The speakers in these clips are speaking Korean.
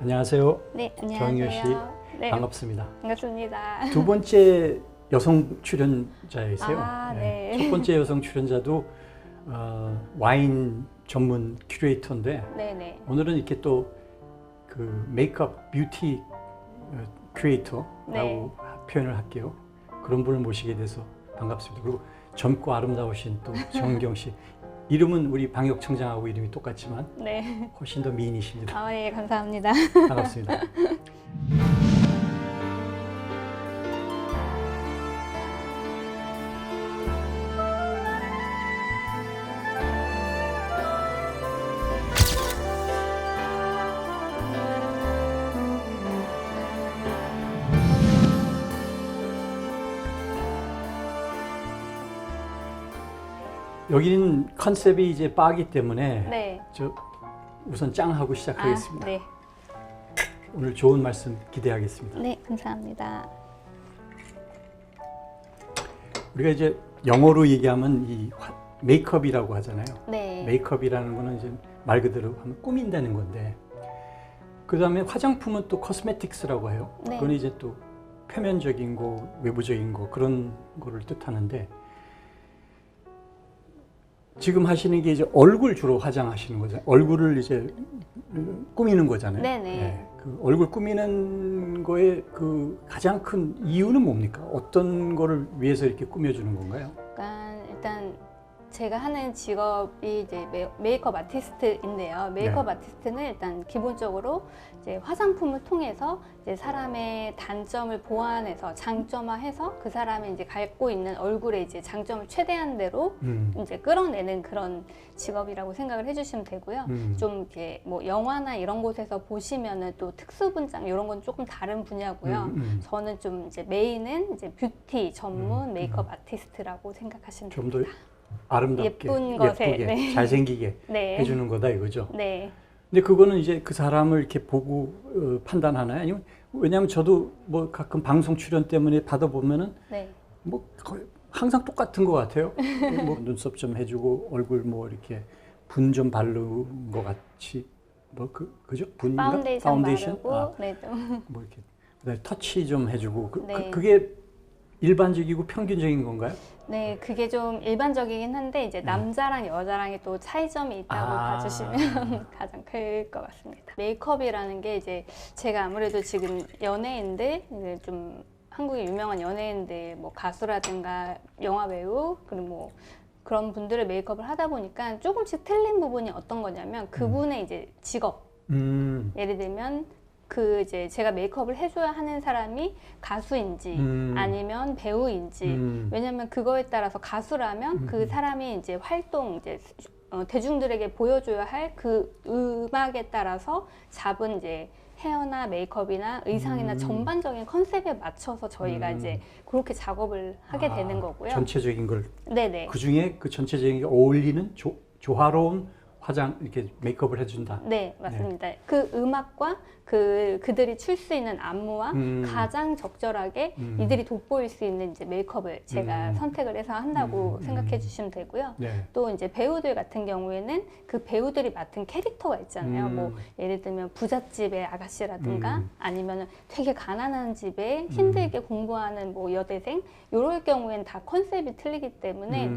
안녕하세요. 네, 정유 씨, 안녕하세요. 네, 반갑습니다. 반갑습니다. 두 번째 여성 출연자이세요. 아, 네. 첫 번째 여성 출연자도 와인 전문 큐레이터인데 네네. 오늘은 이렇게 또 그 메이크업 뷰티 큐레이터라고 네. 표현을 할게요. 그런 분을 모시게 돼서 반갑습니다. 그리고 젊고 아름다우신 또 정은경 씨. 이름은 우리 방역청장하고 이름이 똑같지만 네. 훨씬 더 미인이십니다. 아, 예, 감사합니다. 반갑습니다. 여기는 컨셉이 이제 바기 때문에 네. 저 우선 짱하고 시작하겠습니다. 아, 네. 오늘 좋은 말씀 기대하겠습니다. 네, 감사합니다. 우리가 이제 영어로 얘기하면 이 메이크업이라고 하잖아요. 네. 메이크업이라는 거는 이제 말 그대로 하면 꾸민다는 건데, 그 다음에 화장품은 또 코스메틱스라고 해요. 네. 그건 이제 또 표면적인 거, 외부적인 거 그런 거를 뜻하는데, 지금 하시는 게 이제 얼굴 주로 화장하시는 거잖아요. 얼굴을 이제 꾸미는 거잖아요. 네네. 그 얼굴 꾸미는 거에 그 가장 큰 이유는 뭡니까? 어떤 거를 위해서 이렇게 꾸며주는 건가요? 그러니까 일단 제가 하는 직업이 이제 메이크업 아티스트인데요. 메이크업 네. 아티스트는 일단 기본적으로 이제 화장품을 통해서 이제 사람의 단점을 보완해서 장점화해서 그 사람이 이제 갖고 있는 얼굴의 이제 장점을 최대한대로 이제 끌어내는 그런 직업이라고 생각을 해주시면 되고요. 좀 이렇게 뭐 영화나 이런 곳에서 보시면은 또 특수 분장 이런 건 조금 다른 분야고요. 저는 좀 이제 메인은 이제 뷰티 전문 메이크업 아티스트라고 생각하시면 좀 됩니다. 더 아름답게, 예쁜 것에, 예쁘게, 네. 잘생기게 네. 해주는 거다 이거죠. 네. 근데 그거는 이제 그 사람을 이렇게 보고 판단하나요? 아니면 왜냐하면 저도 뭐 가끔 방송 출연 때문에 받아보면은 네. 뭐 거의 항상 똑같은 것 같아요. 뭐 눈썹 좀 해주고 얼굴 뭐 이렇게 분 좀 바르는 것 같이 뭐 그죠? 분인가? 파운데이션 바르고 네. 뭐 이렇게 그다음에 터치 좀 해주고 네. 그게 일반적이고 평균적인 건가요? 네, 그게 좀 일반적이긴 한데 이제 남자랑 여자랑의 또 차이점이 있다고 봐주시면 가장 클 것 같습니다. 메이크업이라는 게 이제 제가 아무래도 지금 연예인들 이제 좀 한국의 유명한 연예인들 뭐 가수라든가 영화 배우 그리고 뭐 그런 분들의 메이크업을 하다 보니까 조금씩 틀린 부분이 어떤 거냐면 그분의 이제 직업 예를 들면 그 이제 제가 메이크업을 해줘야 하는 사람이 가수인지 아니면 배우인지 왜냐면 그거에 따라서 가수라면 그 사람이 이제 활동 이제 대중들에게 보여줘야 할 그 음악에 따라서 잡은 이제 헤어나 메이크업이나 의상이나 전반적인 컨셉에 맞춰서 저희가 이제 그렇게 작업을 하게 되는 거고요. 전체적인 걸. 네네. 그 중에 그 전체적인 게 어울리는 조화로운 화장 이렇게 메이크업을 해준다. 네, 맞습니다. 그 음악과 그들이 출 수 있는 안무와 가장 적절하게 이들이 돋보일 수 있는 이제 메이크업을 제가 선택을 해서 한다고 생각해 주시면 되고요. 네. 또 이제 배우들 같은 경우에는 그 배우들이 맡은 캐릭터가 있잖아요. 뭐 예를 들면 부잣집의 아가씨라든가 아니면 되게 가난한 집에 힘들게 공부하는 뭐 여대생 이럴 경우에는 다 컨셉이 틀리기 때문에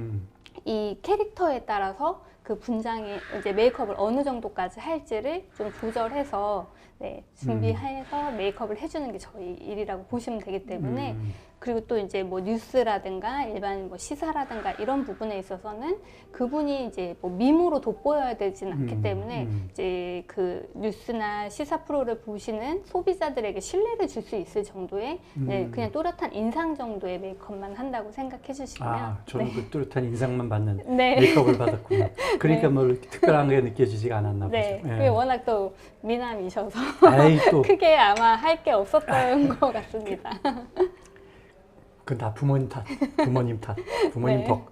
이 캐릭터에 따라서 그 분장이 이제 메이크업을 어느 정도까지 할지를 좀 조절해서 네, 준비해서 메이크업을 해주는 게 저희 일이라고 보시면 되기 때문에 그리고 또 이제 뭐 뉴스라든가 일반 뭐 시사라든가 이런 부분에 있어서는 그분이 이제 뭐 미모로 돋보여야 되진 않기 때문에 이제 그 뉴스나 시사 프로를 보시는 소비자들에게 신뢰를 줄 수 있을 정도의 네, 그냥 또렷한 인상 정도의 메이크업만 한다고 생각해 주시면 저는 네. 그 뚜렷한 인상만 받는 네. 메이크업을 받았군요. 그러니까 네. 뭐 이렇게 특별한 게 느껴지지가 않았나 네, 보죠. 그게 워낙 또 미남이셔서 에이, 또 크게 아마 할 게 없었던 것 같습니다. 그건 다 부모님 탓, 부모님 탓, 부모님 네. 덕.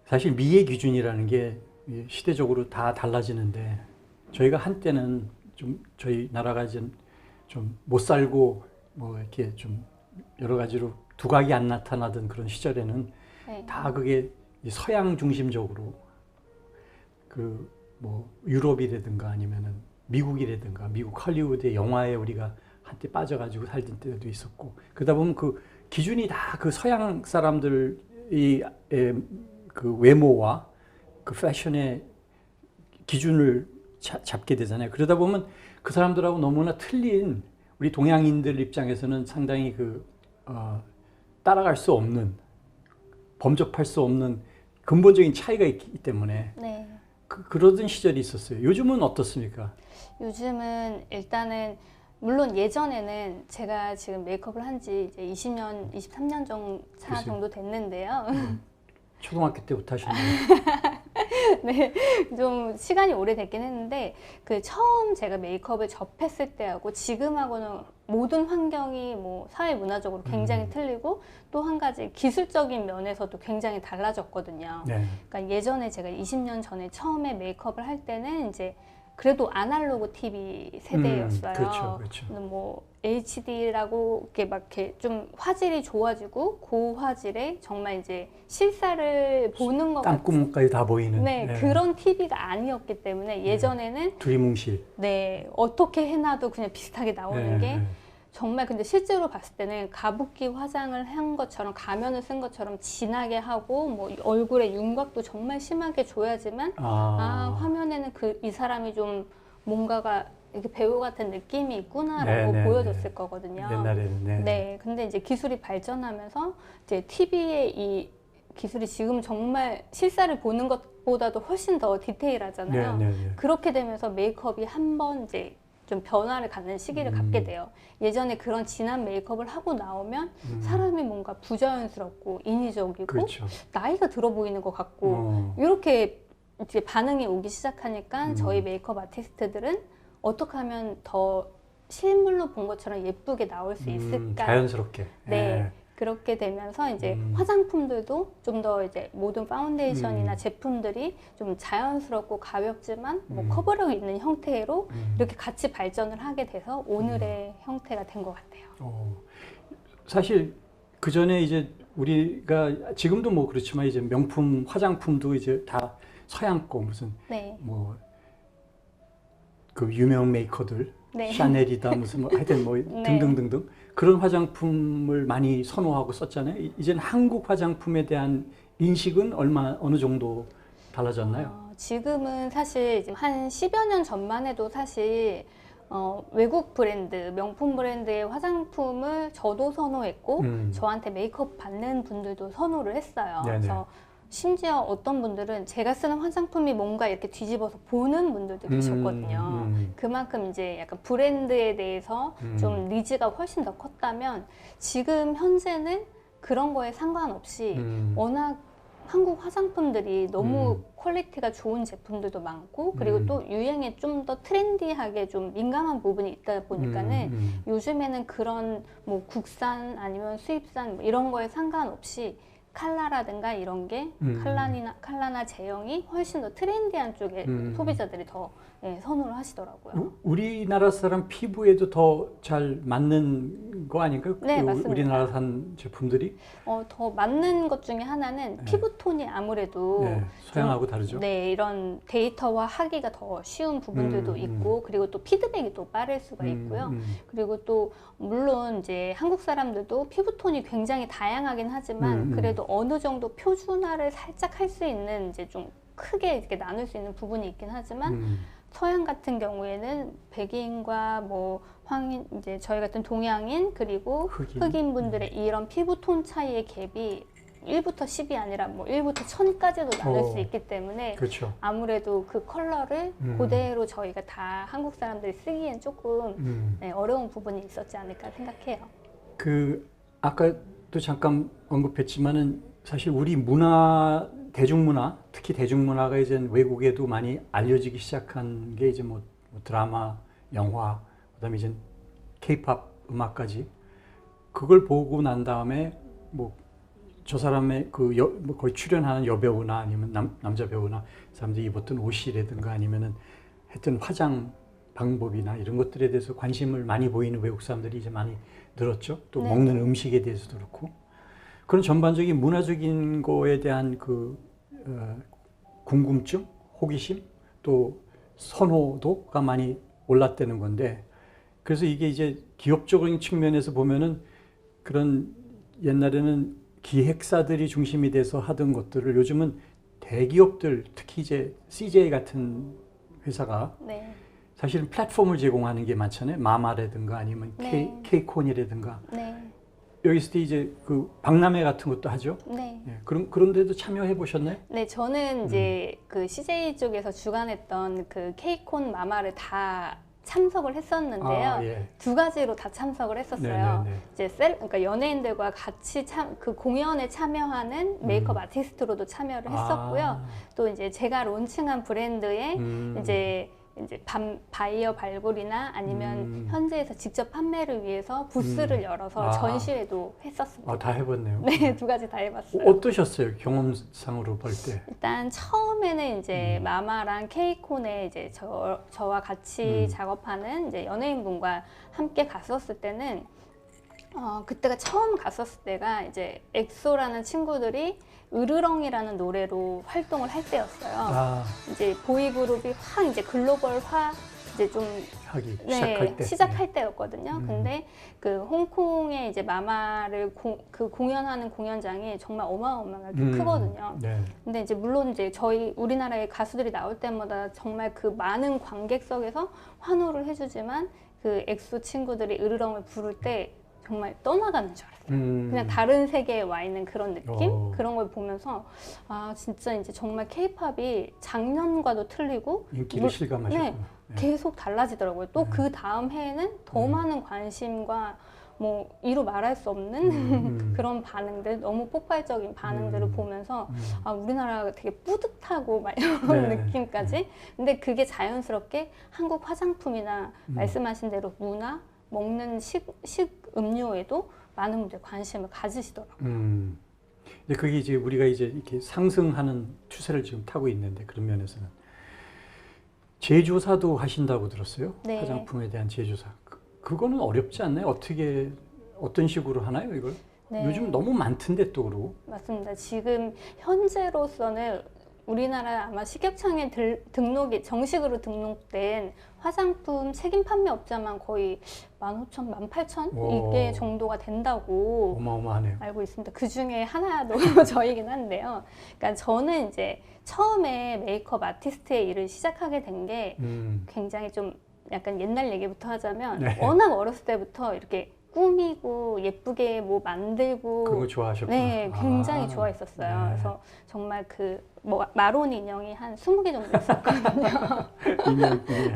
사실 미의 기준이라는 게 시대적으로 다 달라지는데 저희가 한때는 좀 저희 나라가 좀 못 살고 뭐 이렇게 좀 여러 가지로 두각이 안 나타나던 그런 시절에는 네. 다 그게 서양 중심적으로 그 뭐 유럽이라든가 아니면은 미국이라든가 미국 할리우드의 영화에 우리가 한때 빠져가지고 살던 때도 있었고 그러다 보면 그 기준이 다 그 서양 사람들의 그 외모와 그 패션의 기준을 잡게 되잖아요. 그러다 보면 그 사람들하고 너무나 틀린 우리 동양인들 입장에서는 상당히 따라갈 수 없는 범접할 수 없는 근본적인 차이가 있기 때문에 네. 그러던 시절이 있었어요. 요즘은 어떻습니까? 요즘은 일단은 물론 예전에는 제가 지금 메이크업을 한 지 이제 20년, 23년 정도 됐는데요. 초등학교 때부터 하셨나요? 네, 좀 시간이 오래됐긴 했는데 그 처음 제가 메이크업을 접했을 때하고 지금하고는 모든 환경이 뭐 사회 문화적으로 굉장히 틀리고 또 한 가지 기술적인 면에서도 굉장히 달라졌거든요. 네. 그러니까 예전에 제가 20년 전에 처음에 메이크업을 할 때는 이제 그래도 아날로그 TV 세대였어요. 그렇죠, 그렇죠. 뭐 HD라고 이렇게 막 이렇게 좀 화질이 좋아지고 고화질의 정말 이제 실사를 보는 것 같은 땅구멍까지 다 보이는 네, 그런 TV가 아니었기 때문에 예전에는 두리뭉실. 네, 어떻게 해놔도 그냥 비슷하게 나오는 게 정말 근데 실제로 봤을 때는 가부키 화장을 한 것처럼 가면을 쓴 것처럼 진하게 하고 뭐 얼굴에 윤곽도 정말 심하게 줘야지만 화면에는 이 사람이 좀 뭔가가 이렇게 배우 같은 느낌이 있구나라고 보여줬을 거거든요. 옛날에는 네, 근데 이제 기술이 발전하면서 이제 TV의 이 기술이 지금 정말 실사를 보는 것보다도 훨씬 더 디테일하잖아요. 그렇게 되면서 메이크업이 한번 이제 좀 변화를 갖는 시기를 갖게 돼요. 예전에 그런 진한 메이크업을 하고 나오면 사람이 뭔가 부자연스럽고 인위적이고 그렇죠. 나이가 들어 보이는 것 같고 이렇게 이제 반응이 오기 시작하니까 저희 메이크업 아티스트들은 어떻게 하면 더 실물로 본 것처럼 예쁘게 나올 수 있을까? 자연스럽게. 네. 그렇게 되면서 이제 화장품들도 좀 더 이제 모든 파운데이션이나 제품들이 좀 자연스럽고 가볍지만 뭐 커버력 있는 형태로 이렇게 같이 발전을 하게 돼서 오늘의 형태가 된 것 같아요. 사실 그 전에 이제 우리가 지금도 뭐 그렇지만 이제 명품 화장품도 이제 다 서양 거 무슨 뭐 그 유명 메이커들 샤넬이다 무슨 뭐 하여튼 뭐 등등등등 그런 화장품을 많이 선호하고 썼잖아요. 이제는 한국 화장품에 대한 인식은 어느 정도 달라졌나요? 지금은 사실 지금 한 10여 년 전만 해도 사실 외국 브랜드, 명품 브랜드의 화장품을 저도 선호했고 저한테 메이크업 받는 분들도 선호를 했어요. 그래서 심지어 어떤 분들은 제가 쓰는 화장품이 뭔가 이렇게 뒤집어서 보는 분들도 계셨거든요. 그만큼 이제 약간 브랜드에 대해서 좀 니즈가 훨씬 더 컸다면 지금 현재는 그런 거에 상관없이 워낙 한국 화장품들이 너무 퀄리티가 좋은 제품들도 많고 그리고 또 유행에 좀 더 트렌디하게 좀 민감한 부분이 있다 보니까는 요즘에는 그런 뭐 국산 아니면 수입산 뭐 이런 거에 상관없이 컬러라든가 이런 게 컬러나 제형이 훨씬 더 트렌디한 쪽에 소비자들이 더 선호를 하시더라고요. 우리나라 사람 피부에도 더 잘 맞는 거 아닌가요? 네, 맞습니다. 우리나라산 제품들이? 더 맞는 것 중에 하나는 피부톤이 아무래도 서양하고 다르죠. 네, 이런 데이터화 하기가 더 쉬운 부분들도 있고 그리고 또 피드백이 또 빠를 수가 있고요. 그리고 또 물론 이제 한국 사람들도 피부톤이 굉장히 다양하긴 하지만 그래도 어느 정도 표준화를 살짝 할 수 있는 이제 좀 크게 이렇게 나눌 수 있는 부분이 있긴 하지만 서양 같은 백인과 뭐 황인 이제 저희 같은 동양인 그리고 흑인 분들의 이런 피부톤 차이의 갭이 1부터 10이 아니라 뭐 1부터 1000까지도 나눌 수 있기 때문에 아무래도 그 컬러를 그대로 저희가 다 한국 사람들이 쓰기엔 조금 어려운 부분이 있었지 않을까 생각해요. 아까도 잠깐 언급했지만은 사실 우리 문화, 대중문화, 특히 대중문화가 이제 외국에도 많이 알려지기 시작한 게 이제 뭐 드라마, 영화, 그다음에 이제 K-팝 음악까지 그걸 보고 난 다음에 뭐 저 사람의 뭐 거의 출연하는 여배우나 아니면 남자 배우나 사람들이 입었던 옷이라든가 아니면은 했던 화장 방법이나 이런 것들에 대해서 관심을 많이 보이는 외국 사람들이 이제 많이 늘었죠. 또 먹는 음식에 대해서도 그렇고 그런 전반적인 문화적인 거에 대한 궁금증, 호기심 또 선호도가 많이 올랐다는 건데, 그래서 이게 이제 기업적인 측면에서 보면은 그런 옛날에는 기획사들이 중심이 돼서 하던 것들을 요즘은 대기업들, 특히 이제 CJ 같은 회사가 네. 사실은 플랫폼을 제공하는 게 많잖아요. 마마라든가 아니면 네. K콘이라든가. 네. 여기서 이제 그 박람회 같은 것도 하죠. 네. 예, 그런 데도 참여해 보셨나요? 네, 저는 이제 그 CJ 쪽에서 주관했던 그 K콘 마마를 다 참석을 했었는데요. 아, 예. 두 가지로 다 참석을 했었어요. 네네네. 이제 그러니까 연예인들과 같이 그 공연에 참여하는 메이크업 아티스트로도 참여를 했었고요. 또 이제 제가 론칭한 브랜드의 이제 바이어 발굴이나 아니면 현지에서 직접 판매를 위해서 부스를 열어서 전시회도 했었습니다. 다 해봤네요. 네, 두 가지 다 해봤어요. 어떠셨어요? 경험상으로 볼 때? 일단 처음에는 이제 마마랑 케이콘에 이제 저와 같이 작업하는 이제 연예인분과 함께 갔었을 때는 그때가 처음 갔었을 때가 이제 엑소라는 친구들이 으르렁이라는 노래로 활동을 할 때였어요. 이제 보이그룹이 확 이제 글로벌화 이제 좀 하기 네, 시작할 때. 때였거든요. 근데 그 홍콩에 이제 마마를 그 공연하는 공연장이 정말 어마어마하게 크거든요. 네. 근데 이제 물론 이제 우리나라의 가수들이 나올 때마다 정말 그 많은 관객석에서 환호를 해주지만 그 엑소 친구들이 으르렁을 부를 때 정말 떠나가는 줄 알았어요. 그냥 다른 세계에 와 있는 그런 느낌? 그런 걸 보면서 아 진짜 이제 정말 케이팝이 작년과도 틀리고 인기를 실감하셨구나. 네, 계속 달라지더라고요. 또 그 다음 해에는 더 많은 관심과 뭐 이루 말할 수 없는 그런 반응들, 너무 폭발적인 반응들을 보면서 아 우리나라가 되게 뿌듯하고 막 이런 느낌까지. 근데 그게 자연스럽게 한국 화장품이나 말씀하신 대로 문화, 먹는 음료에도 많은 분들이 관심을 가지시더라고요. 근데 그게 이제 우리가 이제 이렇게 상승하는 추세를 지금 타고 있는데 그런 면에서는 제조사도 하신다고 들었어요. 네. 화장품에 대한 제조사. 그거는 어렵지 않나요? 어떤 식으로 하나요, 이걸? 네. 요즘 너무 많던데 또 그러고. 맞습니다. 지금 현재로서는 우리나라 아마 식약청에 정식으로 등록된 화장품 책임 판매업자만 거의 15,000, 18,000 이게 정도가 된다고 어마어마하네요. 알고 있습니다. 그 중에 하나도 저이긴 한데요. 그러니까 저는 이제 처음에 메이크업 아티스트의 일을 시작하게 된 게 굉장히 좀 약간 옛날 얘기부터 하자면 네. 워낙 어렸을 때부터 이렇게 꾸미고 예쁘게 뭐 만들고 그런 거 좋아하셨구나. 네, 굉장히 좋아했었어요. 네. 그래서 정말 마론 인형이 한 20개 정도 있었거든요.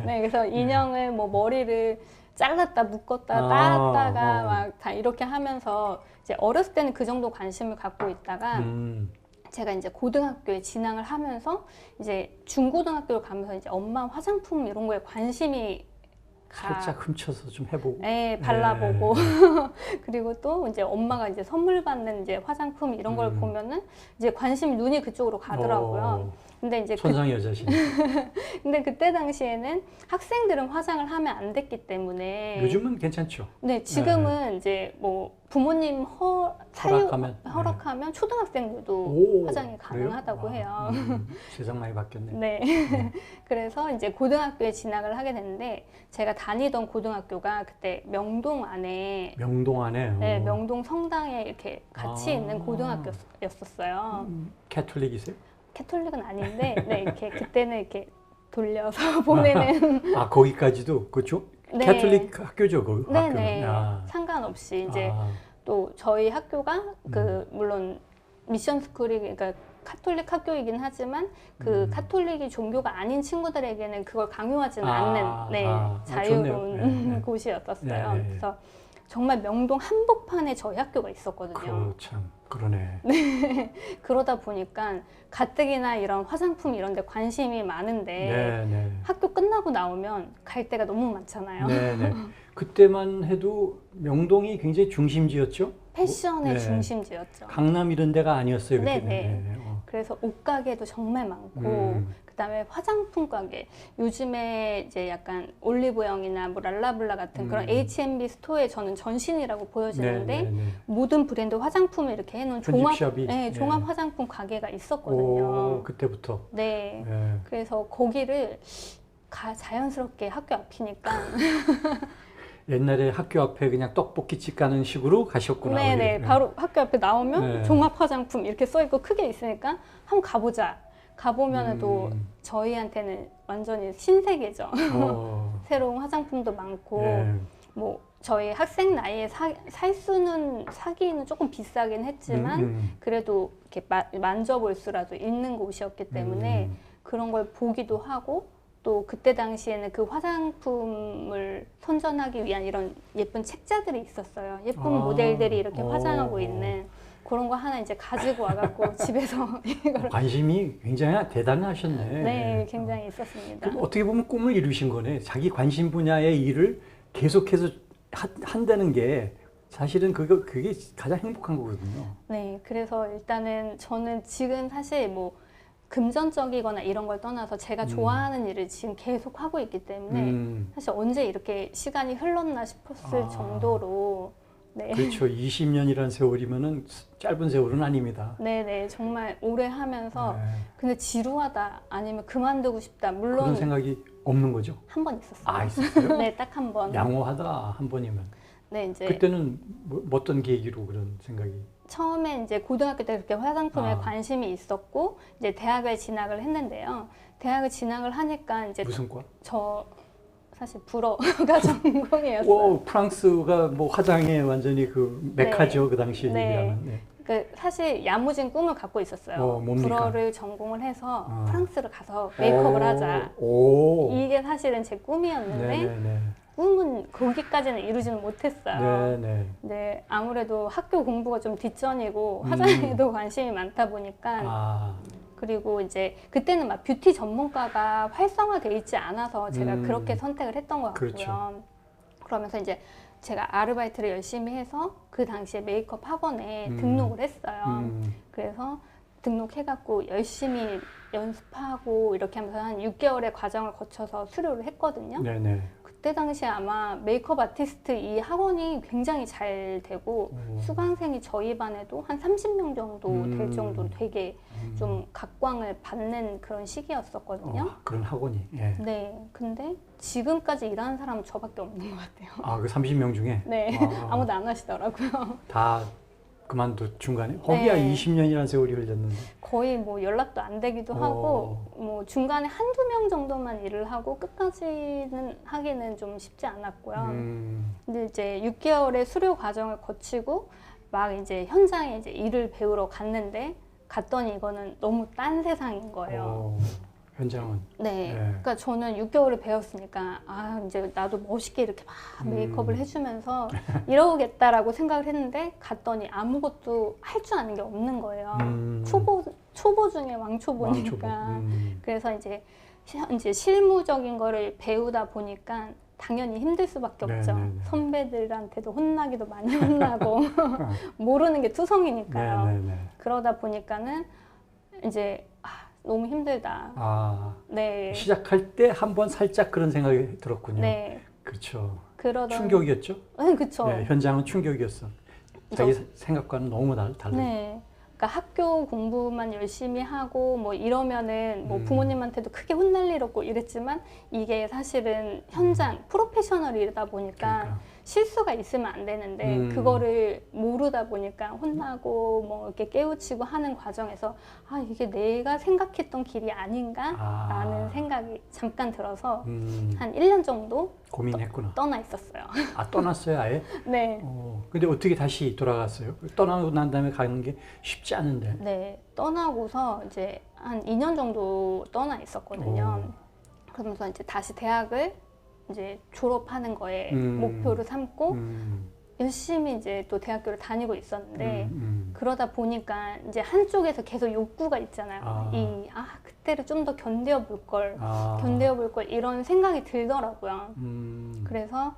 네, 그래서 인형을 뭐 머리를 잘랐다 묶었다 따았다가 막 다 이렇게 하면서 이제 어렸을 때는 그 정도 관심을 갖고 있다가 제가 이제 고등학교에 진학을 하면서 이제 중고등학교를 가면서 이제 엄마 화장품 이런 거에 관심이 살짝 훔쳐서 좀 해보고. 네, 발라보고. 그리고 또 이제 엄마가 이제 선물 받는 이제 화장품 이런 걸 보면은 이제 눈이 그쪽으로 가더라고요. 근데 이제 천상 여자시네. 근데 그때 당시에는 학생들은 화장을 하면 안 됐기 때문에 요즘은 괜찮죠. 네, 지금은 이제 뭐 부모님 허락하면 초등학생들도 화장이 가능하다고 해요. 세상 많이 바뀌었네. 네. 그래서 이제 고등학교에 진학을 하게 됐는데 제가 다니던 고등학교가 그때 명동 안에 네, 명동 성당에 이렇게 같이 있는 고등학교였었어요. 캐톨릭이세요? 캐톨릭은 아닌데 네, 이렇게 그때는 이렇게 돌려서 보내는 거기까지도 그렇죠? 네. 캐톨릭 학교죠, 그 학교는. 네네. 상관없이 이제 또 저희 학교가 물론 미션 스쿨이 그러니까 카톨릭 학교이긴 하지만 그 카톨릭이 종교가 아닌 친구들에게는 그걸 강요하지는 않는 자유로운 곳이었었어요. 네. 그래서 정말 명동 한복판에 저희 학교가 있었거든요. 참 그러네. 네. 그러다 보니까 가뜩이나 이런 화장품 이런 데 관심이 많은데 학교 끝나고 나오면 갈 데가 너무 많잖아요. 네네. 그때만 해도 명동이 굉장히 중심지였죠? 패션의 중심지였죠. 강남 이런 데가 아니었어요. 그때는. 네네. 그래서 옷가게도 정말 많고 그다음에 화장품 가게. 요즘에 이제 약간 올리브영이나 뭐 랄라블라 같은 그런 H&B 스토어에 저는 전신이라고 보여지는데 네, 네, 네. 모든 브랜드 화장품을 이렇게 해놓은 종합, 편집샵이. 네, 종합 네. 화장품 가게가 있었거든요. 오, 그때부터. 네. 네. 그래서 거기를 자연스럽게 학교 앞이니까 옛날에 학교 앞에 그냥 떡볶이집 가는 식으로 가셨구나. 네네 우리. 바로 학교 앞에 나오면 네. 종합 화장품 이렇게 써 있고 크게 있으니까 한번 가보자. 가보면은 또 저희한테는 완전히 신세계죠. 어, 새로운 화장품도 많고 예. 뭐 저희 학생 나이에 사기는 조금 비싸긴 했지만 그래도 이렇게 만져볼 수라도 있는 곳이었기 때문에 그런 걸 보기도 하고 또 그때 당시에는 그 화장품을 선전하기 위한 이런 예쁜 책자들이 있었어요. 예쁜 아, 모델들이 이렇게 화장하고 어. 있는 그런 거 하나 이제 가지고 와갖고 집에서 이걸 관심이 굉장히 대단하셨네. 네 굉장히 있었습니다. 그럼 어떻게 보면 꿈을 이루신 거네. 자기 관심 분야의 일을 계속해서 한다는 게 사실은 그게 가장 행복한 거거든요. 네, 그래서 일단은 저는 지금 사실 뭐 금전적이거나 이런 걸 떠나서 제가 좋아하는 일을 지금 계속 하고 있기 때문에 사실 언제 이렇게 시간이 흘렀나 싶었을 정도로 네. 그렇죠. 20년이라는 세월이면은 짧은 세월은 아닙니다. 네네 정말 오래 하면서 네. 근데 지루하다 아니면 그만두고 싶다 그런 물론 생각이 없는 거죠. 한 번 있었어요. 아, 있었어요? 네, 딱 한 번. 양호하다 한 번이면. 네, 이제 그때는 뭐 어떤 계기로 그런 생각이? 처음에 이제 고등학교 때 그렇게 화장품에 아. 관심이 있었고 이제 대학을 진학을 했는데요. 대학을 진학을 하니까 이제 무슨 과? 저 사실 불어가 전공이었어요. 오, 프랑스가 뭐 화장의 완전히 그 메카죠. 그 당시에 네. 얘기하는. 네. 그 사실 야무진 꿈을 갖고 있었어요. 뭡니까? 불어를 전공을 해서 프랑스를 가서 메이크업을 하자. 오. 이게 사실은 제 꿈이었는데 네네네. 꿈은 거기까지는 이루지는 못했어요. 네네. 네, 아무래도 학교 공부가 좀 뒷전이고 화장에도 관심이 많다 보니까 아, 그리고 이제 그때는 막 뷰티 전문가가 활성화돼 있지 않아서 제가 그렇게 선택을 했던 것 같고요. 그렇죠. 그러면서 이제 제가 아르바이트를 열심히 해서 그 당시에 메이크업 학원에 등록을 했어요. 그래서 등록해갖고 열심히 연습하고 이렇게 하면서 한 6개월의 과정을 거쳐서 수료를 했거든요. 네네. 그때 당시에 아마 메이크업 아티스트 이 학원이 굉장히 잘 되고 수강생이 저희 반에도 한 30명 정도 될 정도로 되게 좀 각광을 받는 그런 시기였었거든요. 그런 학원이. 예. 네, 근데 지금까지 일하는 사람은 저밖에 없는 것 같아요. 아, 그 30명 중에? 네, 아무도 안 하시더라고요. 다 그만두 중간에? 거기야 네. 20년이라는 세월이 흘렸는데. 거의 뭐 연락도 안 되기도 하고 뭐 중간에 한두 명 정도만 일을 하고 끝까지는 하기는 좀 쉽지 않았고요. 근데 이제 6개월의 수료 과정을 거치고 막 이제 현장에 이제 일을 배우러 갔는데 갔더니 이거는 너무 딴 세상인 거예요. 현장은. 네. 네. 그러니까 저는 6개월을 배웠으니까 아 이제 나도 멋있게 이렇게 막 메이크업을 해주면서 이러겠다라고 생각을 했는데 갔더니 아무것도 할 줄 아는 게 없는 거예요. 초보 중에 왕초보니까. 그래서 이제 실무적인 거를 배우다 보니까 당연히 힘들 수밖에 없죠. 네네네. 선배들한테도 혼나기도 많이 혼나고 모르는 게 투성이니까요. 네네네. 그러다 보니까는 이제 너무 힘들다. 아, 네. 시작할 때 한번 살짝 그런 생각이 들었군요. 네. 그렇죠. 그러던 충격이었죠? 네, 그렇죠. 네, 현장은 충격이었어. 자기 생각과는 너무 달라요. 네. 그러니까 학교 공부만 열심히 하고 뭐 이러면은 뭐 부모님한테도 크게 혼날 일 없고 이랬지만 이게 사실은 현장 프로페셔널이다 보니까 그러니까. 실수가 있으면 안 되는데 그거를 모르다 보니까 혼나고 뭐 이렇게 깨우치고 하는 과정에서 아 이게 내가 생각했던 길이 아닌가라는 생각이 잠깐 들어서 한 1년 정도 고민했구나. 떠나 있었어요. 아, 떠났어요, 아예? 네. 근데 어떻게 다시 돌아갔어요? 떠나고 난 다음에 가는 게 쉽지 않은데. 네, 떠나고서 이제 한 2년 정도 떠나 있었거든요. 그러면서 이제 다시 대학을 이제 졸업하는 거에 목표를 삼고 열심히 이제 또 대학교를 다니고 있었는데 그러다 보니까 이제 한쪽에서 계속 욕구가 있잖아요. 그때를 좀 더 견뎌볼 걸 이런 생각이 들더라고요. 그래서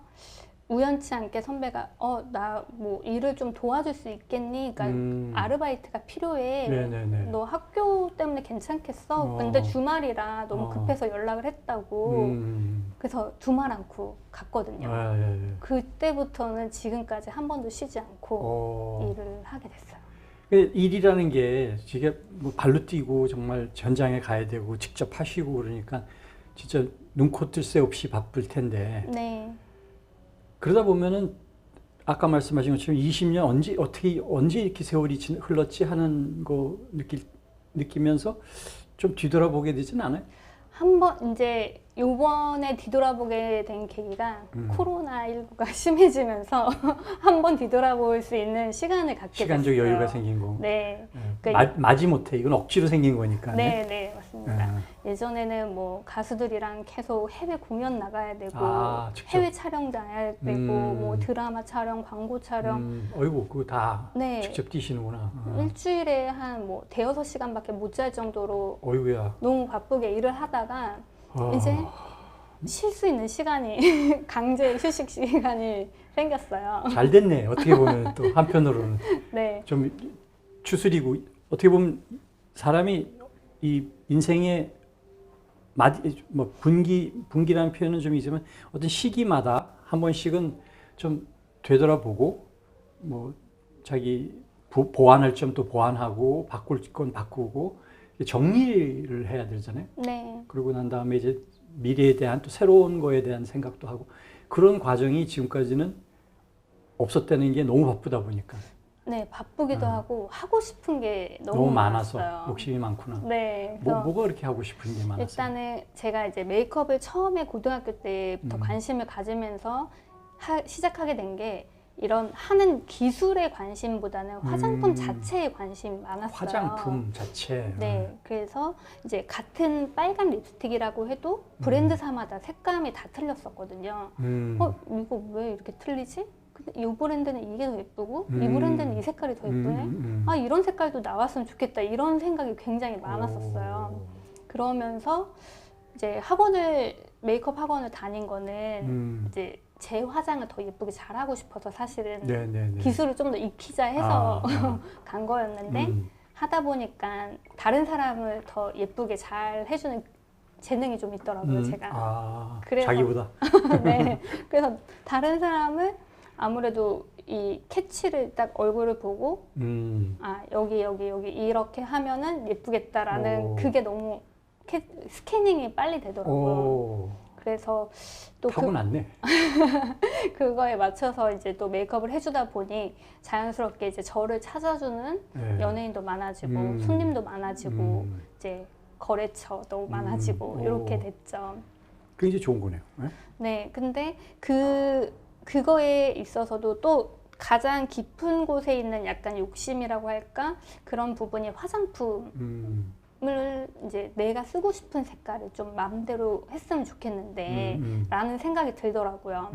우연치 않게 선배가 나 뭐 일을 좀 도와줄 수 있겠니? 그러니까 아르바이트가 필요해. 네네네. 너 학교 때문에 괜찮겠어? 근데 주말이라 너무 급해서 연락을 했다고. 그래서 두말 않고 갔거든요. 예. 그때부터는 지금까지 한 번도 쉬지 않고 일을 하게 됐어요. 일이라는 게 이게 뭐 발로 뛰고 정말 현장에 가야 되고 직접 하시고 그러니까 진짜 눈코 뜰 새 없이 바쁠 텐데. 네. 그러다 보면은 아까 말씀하신 것처럼 20년 언제 이렇게 세월이 흘렀지 하는 거 느끼면서 좀 뒤돌아보게 되진 않아요? 한번 이제 요번에 뒤돌아보게 된 계기가 코로나19가 심해지면서 한번 뒤돌아볼 수 있는 시간을 갖게 시간적 됐어요. 여유가 생긴 거. 네. 그러니까 마지못해 이건 억지로 생긴 거니까. 네, 맞습니다. 예전에는 뭐 가수들이랑 계속 해외 공연 나가야 되고 직접. 해외 촬영 나가야 되고 뭐 드라마 촬영, 광고 촬영. 어이구 그거 다 네. 직접 뛰시는구나. 일주일에 한 뭐 대여섯 시간밖에 못 잘 정도로 어이구야. 너무 바쁘게 일을 하다가 이제 쉴 수 있는 시간이 강제 휴식 시간이 생겼어요. 잘 됐네. 어떻게 보면 또 한편으로는 네. 좀 추스리고 어떻게 보면 사람이 이 인생의 뭐 분기라는 표현은 좀 있지만 어떤 시기마다 한 번씩은 좀 되돌아보고 뭐 자기 보완할 점도 보완하고 바꿀 건 바꾸고 정리를 해야 되잖아요. 네. 그러고 난 다음에 이제 미래에 대한 또 새로운 거에 대한 생각도 하고 그런 과정이 지금까지는 없었다는 게 너무 바쁘다 보니까. 네, 바쁘기도 하고 하고 싶은 게 너무 많아서 많았어요. 욕심이 많구나. 네. 뭐가 그렇게 하고 싶은 게 많았어요? 일단은 제가 이제 메이크업을 처음에 고등학교 때부터 관심을 가지면서 시작하게 된 게 이런 하는 기술에 관심보다는 화장품 자체에 관심이 많았어요. 화장품 자체. 네, 그래서 이제 같은 빨간 립스틱이라고 해도 브랜드사마다 색감이 다 틀렸었거든요. 이거 왜 이렇게 틀리지? 근데 이 브랜드는 이게 더 예쁘고 이 브랜드는 이 색깔이 더 예쁘네. 이런 색깔도 나왔으면 좋겠다. 이런 생각이 굉장히 많았었어요. 그러면서 이제 메이크업 학원을 다닌 거는 이제 제 화장을 더 예쁘게 잘하고 싶어서 사실은 기술을 좀 더 익히자 해서 간 거였는데 하다 보니까 다른 사람을 더 예쁘게 잘 해주는 재능이 좀 있더라고요, 제가. 그래서, 자기보다? 네. 그래서 다른 사람을 아무래도 이 캐치를 딱 얼굴을 보고 여기 이렇게 하면은 예쁘겠다라는 그게 너무 스캐닝이 빨리 되더라고요. 그래서 또 타고났네. 그거에 맞춰서 이제 또 메이크업을 해주다 보니 자연스럽게 이제 저를 찾아주는 연예인도 많아지고 손님도 많아지고 이제 거래처도 많아지고 이렇게 됐죠. 그게 이제 좋은 거네요. 네, 근데 그거에 있어서도 또 가장 깊은 곳에 있는 약간 욕심이라고 할까? 그런 부분이 화장품. 을 이제 내가 쓰고 싶은 색깔을 좀 마음대로 했으면 좋겠는데 라는 생각이 들더라고요.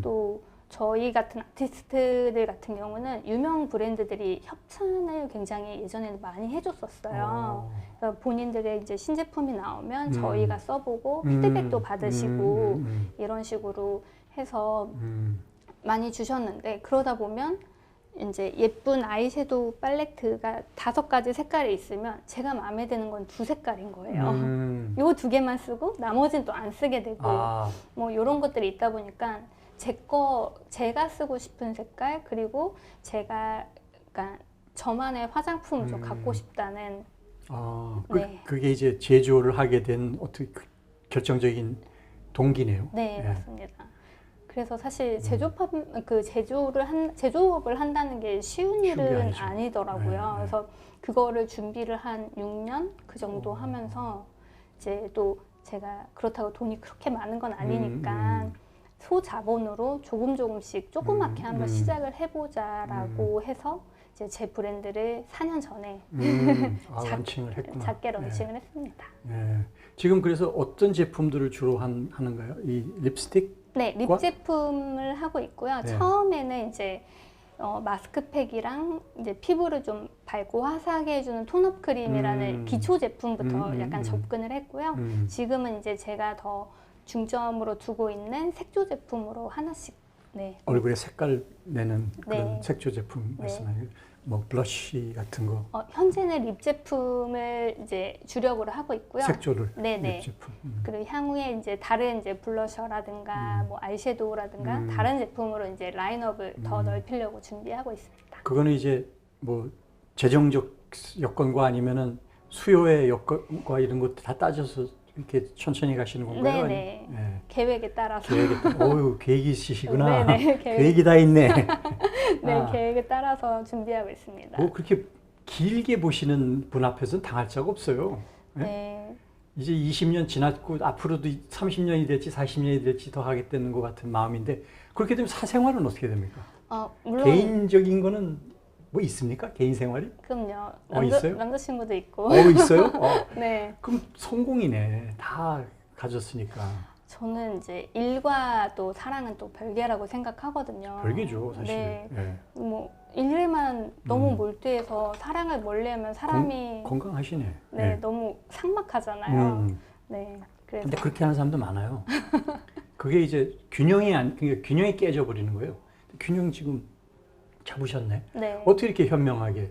또 저희 같은 아티스트들 같은 경우는 유명 브랜드들이 협찬을 굉장히 예전에는 많이 해줬었어요. 그래서 본인들의 이제 신제품이 나오면 저희가 써보고 피드백도 받으시고 이런 식으로 해서 많이 주셨는데 그러다 보면 이제 예쁜 아이섀도우 팔레트가 5가지 색깔이 있으면 제가 마음에 드는 건 2색깔인 거예요. 요 2개만 쓰고 나머지는 또 안 쓰게 되고 뭐 이런 것들이 있다 보니까 제가 쓰고 싶은 색깔 그리고 그러니까 저만의 화장품을 좀 갖고 싶다는 그게 이제 제조를 하게 된 어떻게 결정적인 동기네요. 네, 맞습니다. 그래서 사실 제조업을 한다는 게 쉬운 일은 아니더라고요. 그래서 그거를 준비를 한 6년 그 정도 하면서 이제 또 제가 그렇다고 돈이 그렇게 많은 건 아니니까 소자본으로 조금씩 조그맣게 한번 시작을 해보자라고 해서 이제 제 브랜드를 4년 전에 런칭을 했구나. 작게 런칭을 했습니다. 지금 그래서 어떤 제품들을 주로 하는가요? 이 립스틱? 네, 립 제품을 하고 있고요. 처음에는 이제 마스크팩이랑 이제 피부를 좀 밝고 화사하게 해주는 톤업 크림이라는 기초 제품부터 약간 접근을 했고요. 지금은 이제 제가 더 중점으로 두고 있는 색조 제품으로 하나씩 네. 얼굴에 색깔 내는 그런 네. 색조 제품 네. 말씀하시고 뭐 블러쉬 같은 거 현재는 립 제품을 이제 주력으로 하고 있고요. 색조를 네네. 립 제품. 그리고 향후에 이제 다른 이제 블러셔라든가 뭐 아이섀도우라든가 다른 제품으로 이제 라인업을 더 넓히려고 준비하고 있습니다. 그거는 이제 뭐 재정적 여건과 아니면은 수요의 여건과 이런 것도 다 따져서 이렇게 천천히 가시는 건가요? 네네. 네. 계획에 따라서. 어유 계획이 있으시구나. 네네. 계획이 다 있네. 네, 아. 계획에 따라서 준비하고 있습니다. 뭐 그렇게 길게 보시는 분 앞에서는 당할 자가 없어요. 네? 네. 이제 20년 지났고 앞으로도 30년이 될지 40년이 될지 더 하겠다는 것 같은 마음인데 그렇게 되면 사생활은 어떻게 됩니까? 물론 개인적인 거는 뭐 있습니까? 개인 생활이? 그럼요. 있어요? 남자친구도 있고. 있어요? 네. 그럼 성공이네. 다 가졌으니까. 저는 이제 일과 또 사랑은 또 별개라고 생각하거든요. 별개죠, 사실. 네. 네. 뭐 일에만 너무 몰두해서 사랑을 멀리하면 사람이 건강하시네. 네, 너무 삭막하잖아요. 음. 네. 그래서 근데 그렇게 하는 사람도 많아요. 그게 이제 그러니까 균형이 깨져 버리는 거예요. 균형 지금 잡으셨네. 네. 어떻게 이렇게 현명하게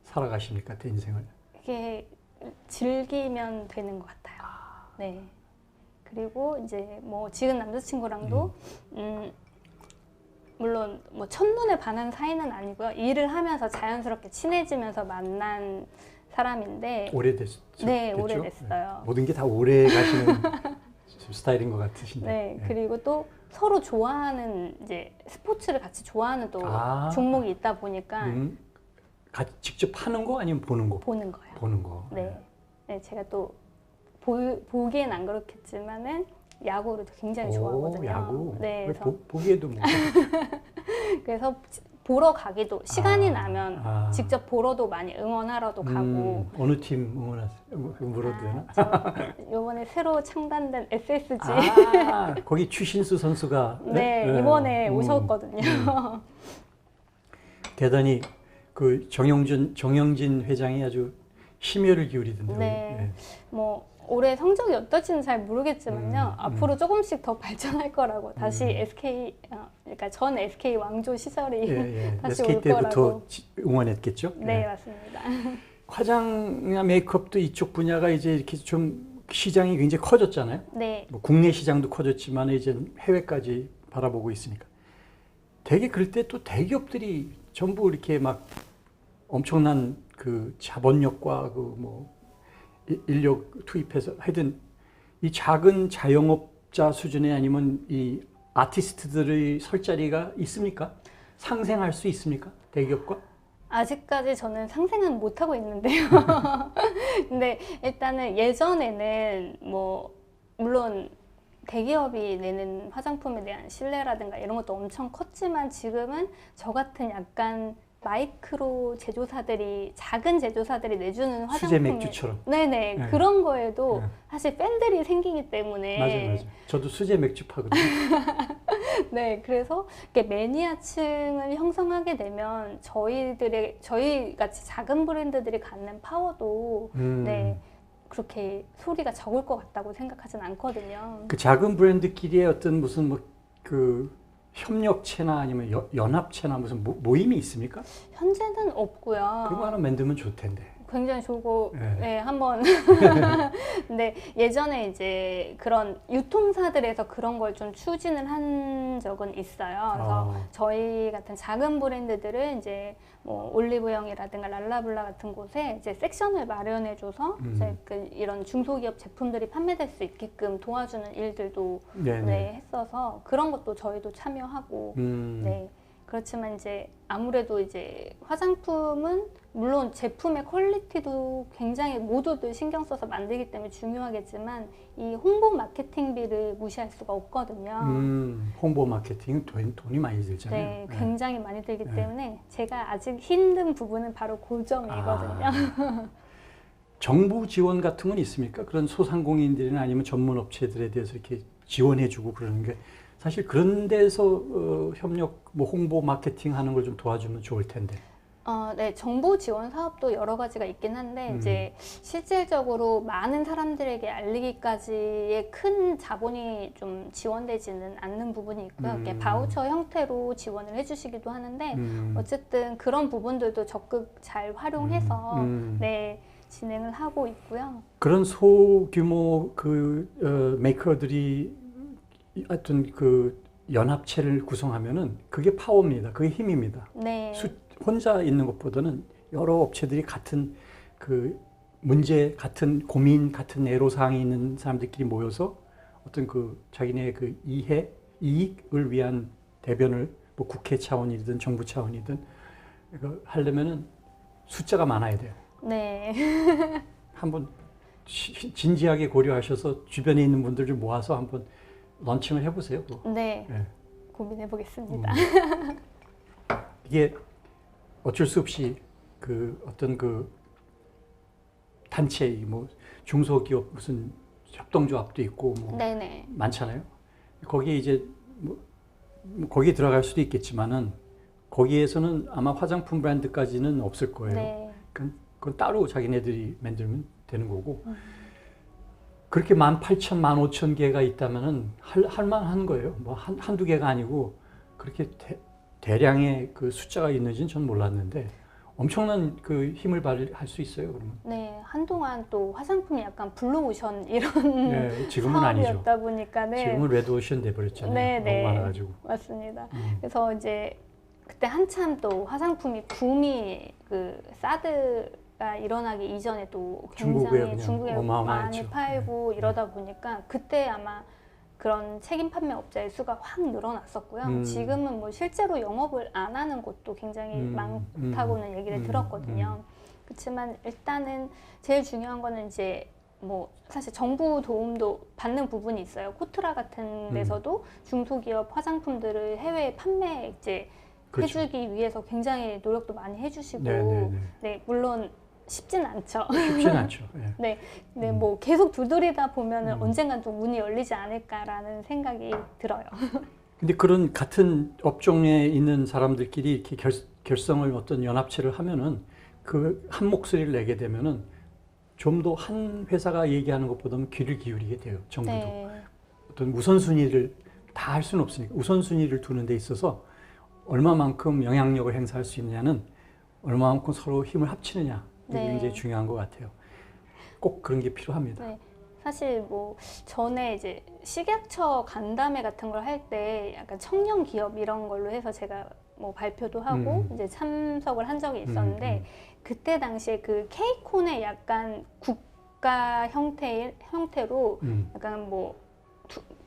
살아가십니까, 대 인생을? 이게 즐기면 되는 것 같아요. 네. 그리고 이제 뭐 지금 남자친구랑도 물론 뭐 첫눈에 반한 사이는 아니고요. 일을 하면서 자연스럽게 친해지면서 만난 사람인데 오래됐죠? 네, 오래됐어요. 모든 게 다 오래 가시는 스타일인 것 같으신데. 네, 그리고 또 서로 좋아하는 이제 스포츠를 같이 좋아하는 또 종목이 있다 보니까 직접 하는 거 아니면 보는 거? 보는 거예요. 보는 거. 네, 네 제가 또 보기엔 안 그렇겠지만은 야구를 굉장히 좋아하거든요. 야구. 네, 그래서 보기에도 뭐. 그래서 보러 가기도 시간이 나면 직접 보러도 많이 응원하러도 가고. 어느 팀 응원하세요? 물어도 되나? 이번에 새로 창단된 SSG. 거기 추신수 선수가 네, 이번에 오셨거든요. 대단히 그 정영진 회장이 아주 심혈을 기울이던데요. 네, 뭐 올해 성적이 어떨지는 잘 모르겠지만요. 앞으로 조금씩 더 발전할 거라고 다시 SK, 그러니까 전 SK 왕조 시절이 다시 SK 올 때부터 거라고. 응원했겠죠? 네, 맞습니다. 화장이나 메이크업도 이쪽 분야가 이제 이렇게 좀 시장이 굉장히 커졌잖아요. 네, 뭐 국내 시장도 커졌지만 이제 해외까지 바라보고 있으니까. 되게 그럴 때 또 대기업들이 전부 이렇게 막 엄청난 그 자본력과 그 뭐 인력 투입해서 하여튼 이 작은 자영업자 수준에 아니면 이 아티스트들의 설 자리가 있습니까? 상생할 수 있습니까? 대기업과? 아직까지 저는 상생은 못 하고 있는데요. 근데 일단은 예전에는 뭐 물론 대기업이 내는 화장품에 대한 신뢰라든가 이런 것도 엄청 컸지만 지금은 저 같은 약간 마이크로 제조사들이 작은 제조사들이 내주는 화장품 수제 맥주처럼. 네네 네. 그런 거에도 네. 사실 팬들이 생기기 때문에 맞아요. 저도 수제 맥주 파거든요. 네, 그래서 이렇게 매니아층을 형성하게 되면 저희 같이 작은 브랜드들이 갖는 파워도 네, 그렇게 소리가 적을 것 같다고 생각하진 않거든요. 그 작은 브랜드끼리의 어떤 무슨 뭐 그 협력체나 아니면 연합체나 무슨 모임이 있습니까? 현재는 없고요. 그런 거 하나 만들면 좋을 텐데. 굉장히 좋고, 네. 네, 한번. 근데 예전에 이제 그런 유통사들에서 그런 걸 좀 추진을 한 적은 있어요. 그래서 저희 같은 작은 브랜드들은 이제 뭐 올리브영이라든가 랄라블라 같은 곳에 이제 섹션을 마련해줘서 이제 이런 중소기업 제품들이 판매될 수 있게끔 도와주는 일들도 네, 했어서 그런 것도 저희도 참여하고, 네. 그렇지만 이제 아무래도 이제 화장품은 물론 제품의 퀄리티도 굉장히 모두들 신경 써서 만들기 때문에 중요하겠지만 이 홍보 마케팅비를 무시할 수가 없거든요. 홍보 마케팅은 돈이 많이 들잖아요. 네, 굉장히 많이 들기 때문에 제가 아직 힘든 부분은 바로 그 점이거든요. 정부 지원 같은 건 있습니까? 그런 소상공인들이나 아니면 전문 업체들에 대해서 이렇게 지원해주고 그러는 게 사실 그런 데서 협력, 뭐 홍보 마케팅 하는 걸 좀 도와주면 좋을 텐데. 네, 정부 지원 사업도 여러 가지가 있긴 한데 이제 실질적으로 많은 사람들에게 알리기까지의 큰 자본이 좀 지원되지는 않는 부분이 있고요. 이게 바우처 형태로 지원을 해주시기도 하는데 어쨌든 그런 부분들도 적극 잘 활용해서 네, 진행을 하고 있고요. 그런 소규모 메이커들이 하여튼 그 연합체를 구성하면은 그게 파워입니다. 그게 힘입니다. 네. 혼자 있는 것보다는 여러 업체들이 같은 그 문제, 같은 고민, 같은 애로사항이 있는 사람들끼리 모여서 어떤 그 자기네 그 이익을 위한 대변을 뭐 국회 차원이든 정부 차원이든 이거 하려면은 숫자가 많아야 돼요. 네. 한번 진지하게 고려하셔서 주변에 있는 분들 좀 모아서 한번 런칭을 해보세요. 네. 네. 고민해 보겠습니다. 이게 어쩔 수 없이 그 어떤 그 단체 뭐 중소기업 무슨 협동조합도 있고 뭐 네네. 많잖아요. 거기에 이제 뭐 거기에 들어갈 수도 있겠지만은 거기에서는 아마 화장품 브랜드까지는 없을 거예요. 네. 그건 따로 자기네들이 만들면 되는 거고 그렇게 18,000, 15,000개가 있다면은 할 만한 거예요. 뭐 한두 개가 아니고 그렇게 대량의 그 숫자가 있는지는 전 몰랐는데 엄청난 그 힘을 발휘할 수 있어요. 그러면. 네, 한동안 또 화장품이 약간 블루오션 이런 네, 지금은 사업이었다 아니죠. 보니까 네. 지금은 레드오션 돼버렸잖아요. 네, 네. 너무 많아가지고. 맞습니다. 그래서 이제 그때 한참 또 화장품이 붐이 그 사드가 일어나기 이전에 또 굉장히 중국에 많이 어마어마했죠. 팔고 이러다 보니까 그때 아마 그런 책임 판매 업자의 수가 확 늘어났었고요. 지금은 뭐 실제로 영업을 안 하는 곳도 굉장히 많다고는 얘기를 들었거든요. 그렇지만 일단은 제일 중요한 거는 이제 뭐 사실 정부 도움도 받는 부분이 있어요. 코트라 같은 데서도 중소기업 화장품들을 해외 판매 이제 그렇죠. 해주기 위해서 굉장히 노력도 많이 해주시고 네네네. 네, 물론 쉽진 않죠. 쉽진 않죠. 네. 네, 근데 뭐 계속 두드리다 보면은 언젠간 또 문이 열리지 않을까라는 생각이 들어요. 근데 그런 같은 업종에 있는 사람들끼리 이렇게 결성을 어떤 연합체를 하면은 그 한 목소리를 내게 되면은 좀 더 한 회사가 얘기하는 것보다는 귀를 기울이게 돼요. 정부도. 네. 어떤 우선순위를 다 할 수는 없으니까 우선순위를 두는 데 있어서 얼마만큼 영향력을 행사할 수 있느냐는 얼마만큼 서로 힘을 합치느냐 이게 네. 굉장히 중요한 것 같아요. 꼭 그런 게 필요합니다. 네. 사실 뭐 전에 이제 식약처 간담회 같은 걸 할 때 약간 청년 기업 이런 걸로 해서 제가 뭐 발표도 하고 이제 참석을 한 적이 있었는데 그때 당시에 그 K콘의 약간 국가 형태로 약간 뭐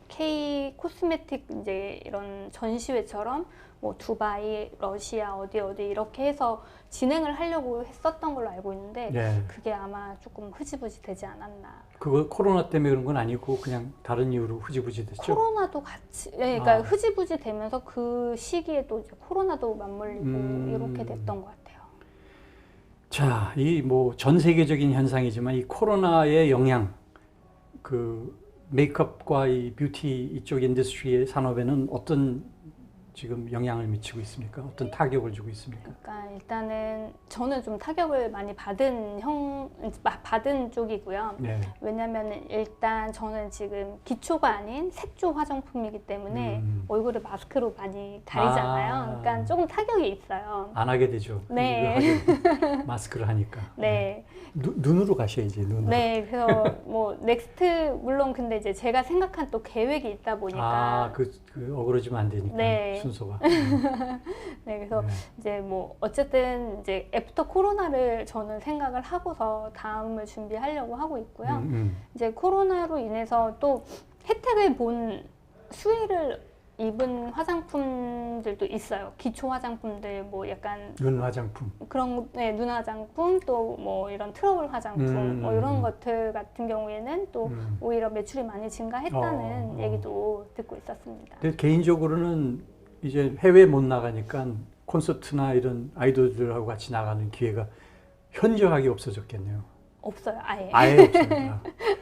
K 코스메틱 이제 이런 전시회처럼 뭐 두바이, 러시아 어디 이렇게 해서 진행을 하려고 했었던 걸로 알고 있는데 네. 그게 아마 조금 흐지부지 되지 않았나. 그거 코로나 때문에 그런 건 아니고 그냥 다른 이유로 흐지부지 됐죠. 코로나도 같이, 네, 그러니까 흐지부지 되면서 그 시기에 또 이제 코로나도 맞물리고 이렇게 됐던 것 같아요. 자, 이 뭐 전 세계적인 현상이지만 이 코로나의 영향, 그 메이크업과 이 뷰티 이쪽 인더스트리의 산업에는 어떤 지금 영향을 미치고 있습니까? 어떤 타격을 주고 있습니까? 그러니까 일단은 저는 좀 타격을 많이 받은 쪽이고요. 네. 왜냐면은 일단 저는 지금 기초가 아닌 색조 화장품이기 때문에 얼굴을 마스크로 많이 가리잖아요. 그러니까 조금 타격이 있어요. 안 하게 되죠. 네. 마스크를 하니까. 네. 눈으로 가셔야지, 눈으로. 네, 그래서 뭐 넥스트 물론 근데 이제 제가 생각한 또 계획이 있다 보니까 그 어그러지면 안 되니까 네. 순서가. 네, 그래서 네. 이제 뭐 어쨌든 이제 애프터 코로나를 저는 생각을 하고서 다음을 준비하려고 하고 있고요. 이제 코로나로 인해서 또 혜택을 본 수혜를 입은 화장품들도 있어요. 기초 화장품들 뭐 약간 눈 화장품. 그런 네, 눈 화장품 또 뭐 이런 트러블 화장품 뭐 이런 것들 같은 경우에는 또 오히려 매출이 많이 증가했다는 얘기도 듣고 있었습니다. 근데 개인적으로는 이제 해외 못 나가니까 콘서트나 이런 아이돌들하고 같이 나가는 기회가 현저하게 없어졌겠네요. 없어요, 아예. 아예 없어요.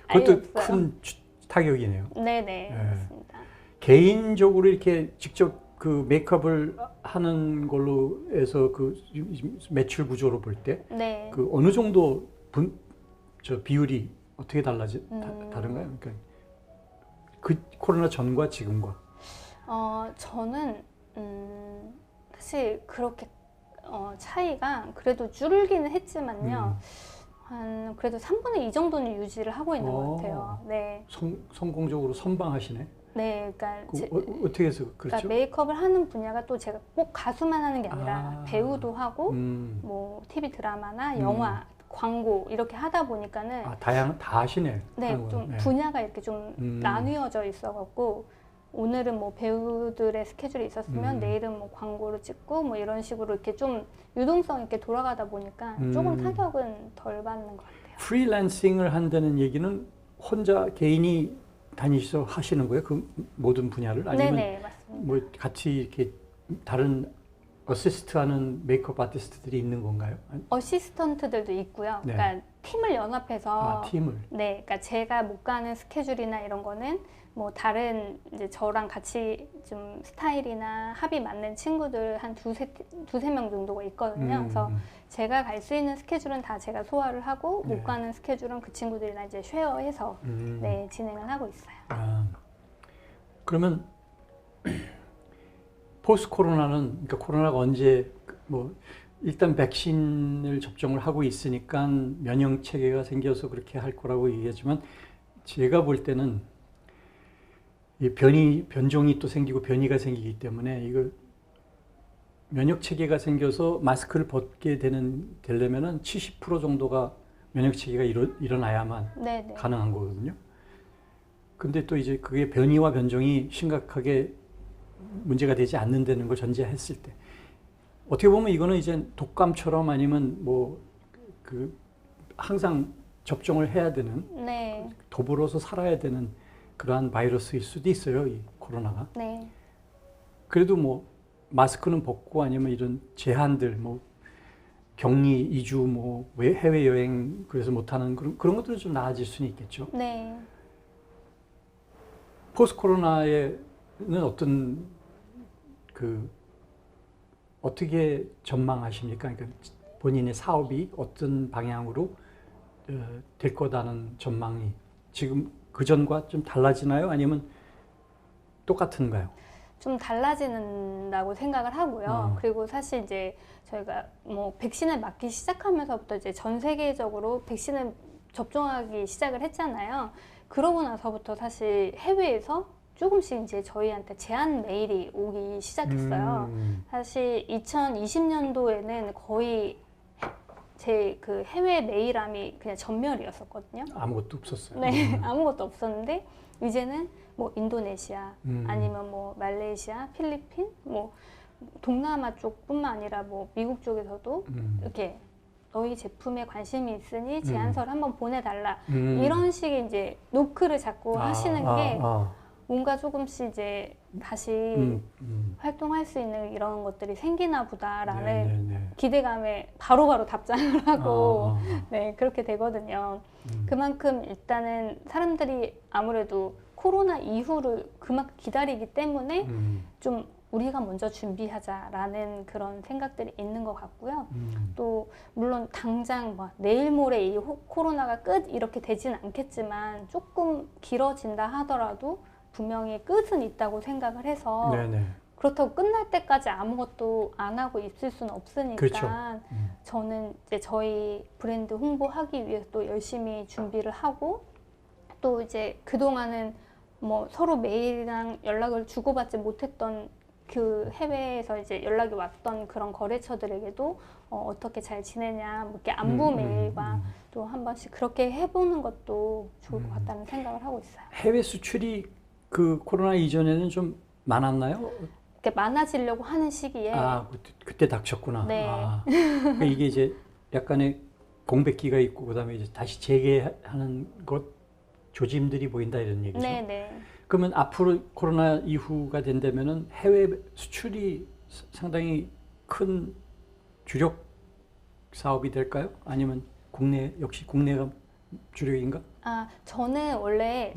그것도 아예 없어요. 큰 타격이네요. 네네, 네. 맞습니다. 개인적으로 이렇게 직접 그 메이크업을 하는 걸로 해서 그 매출 구조로 볼 때 네. 그 어느 정도 저 비율이 어떻게 다른가요? 그러니까 그 코로나 전과 지금과. 저는 사실 그렇게 차이가 그래도 줄기는 했지만요. 한 그래도 3분의 2 정도는 유지를 하고 있는 것 같아요. 네. 성공적으로 선방하시네. 네, 그러니까 어떻게 해서 그렇죠? 그러니까 메이크업을 하는 분야가 또 제가 꼭 가수만 하는 게 아니라 배우도 하고 뭐 TV 드라마나 영화, 광고 이렇게 하다 보니까는 다 하시네. 네, 좀 분야가 이렇게 좀 나뉘어져 있어갖고 오늘은 뭐 배우들의 스케줄이 있었으면 내일은 뭐 광고를 찍고 뭐 이런 식으로 이렇게 좀 유동성 있게 돌아가다 보니까 조금 타격은 덜 받는 것 같아요. 프리랜싱을 한다는 얘기는 혼자 개인이 다니셔서 하시는 거예요? 그 모든 분야를? 아니면 네네, 맞습니다. 뭐 같이 이렇게 다른 어시스트하는 메이크업 아티스트들이 있는 건가요? 어시스턴트들도 있고요. 네. 그러니까 팀을 연합해서 팀을. 네, 그러니까 제가 못 가는 스케줄이나 이런 거는 뭐 다른 이제 저랑 같이 좀 스타일이나 합이 맞는 친구들 한 두세 명 정도가 있거든요. 그래서 제가 갈 수 있는 스케줄은 다 제가 소화를 하고 못 가는 스케줄은 그 친구들이랑 이제 쉐어해서 네, 진행을 하고 있어요. 그러면 포스트 코로나는 그러니까 코로나가 언제 뭐 일단 백신을 접종을 하고 있으니까 면역 체계가 생겨서 그렇게 할 거라고 얘기하지만 제가 볼 때는 이 변종이 또 생기고 변이가 생기기 때문에 이걸 면역 체계가 생겨서 마스크를 벗게 되려면은 70% 정도가 면역 체계가 일어나야만 네네. 가능한 거거든요. 근데 또 이제 그게 변이와 변종이 심각하게 문제가 되지 않는다는 걸 전제했을 때 어떻게 보면 이거는 이제 독감처럼 아니면 뭐 그 항상 접종을 해야 되는 네. 더불어서 살아야 되는 그러한 바이러스일 수도 있어요, 이 코로나가. 네. 그래도 뭐 마스크는 벗고 아니면 이런 제한들 뭐 격리 2주 뭐 해외 여행 그래서 못하는 그런 것들은 좀 나아질 수는 있겠죠. 네. 포스트 코로나에는 어떻게 전망하십니까? 그러니까 본인의 사업이 어떤 방향으로 될 거다는 전망이 지금 그전과 좀 달라지나요? 아니면 똑같은가요? 좀 달라지는다고 생각을 하고요. 그리고 사실 이제 저희가 뭐 백신을 맞기 시작하면서부터 이제 전 세계적으로 백신을 접종하기 시작을 했잖아요. 그러고 나서부터 사실 해외에서 조금씩 이제 저희한테 제안 메일이 오기 시작했어요. 사실 2020년도에는 거의 제 그 해외 메일함이 그냥 전멸이었었거든요. 아무것도 없었어요. 네, 아무것도 없었는데 이제는 뭐 인도네시아 아니면 뭐 말레이시아, 필리핀, 뭐 동남아 쪽뿐만 아니라 뭐 미국 쪽에서도 이렇게 너희 제품에 관심이 있으니 제안서를 한번 보내달라 이런 식의 이제 노크를 자꾸 하시는 게 뭔가 조금씩 이제 다시 활동할 수 있는 이런 것들이 생기나 보다라는 기대감에 바로바로 답장을 하고 네, 그렇게 되거든요. 그만큼 일단은 사람들이 아무래도 코로나 이후를 그만큼 기다리기 때문에 좀 우리가 먼저 준비하자라는 그런 생각들이 있는 것 같고요. 또 물론 당장 뭐 내일 모레 이 코로나가 끝 이렇게 되진 않겠지만 조금 길어진다 하더라도 분명히 끝은 있다고 생각을 해서 그렇다고 끝날 때까지 아무것도 안 하고 있을 수는 없으니까 그렇죠. 저는 이제 저희 브랜드 홍보하기 위해서 또 열심히 준비를 하고 또 이제 그동안은 뭐 서로 메일이랑 연락을 주고받지 못했던 그 해외에서 이제 연락이 왔던 그런 거래처들에게도 어떻게 잘 지내냐 뭐 이렇게 안부 메일과 또 한 번씩 그렇게 해보는 것도 좋을 것 같다는 생각을 하고 있어요. 해외 수출이 그 코로나 이전에는 좀 많았나요? 이렇게 많아지려고 하는 시기에 그때 닥쳤구나. 네. 그러니까 이게 이제 약간의 공백기가 있고 그다음에 이제 다시 재개하는 것 조짐들이 보인다 이런 얘기죠. 네네. 그러면 앞으로 코로나 이후가 된다면은 해외 수출이 상당히 큰 주력 사업이 될까요? 아니면 역시 국내가 주력인가? 저는 원래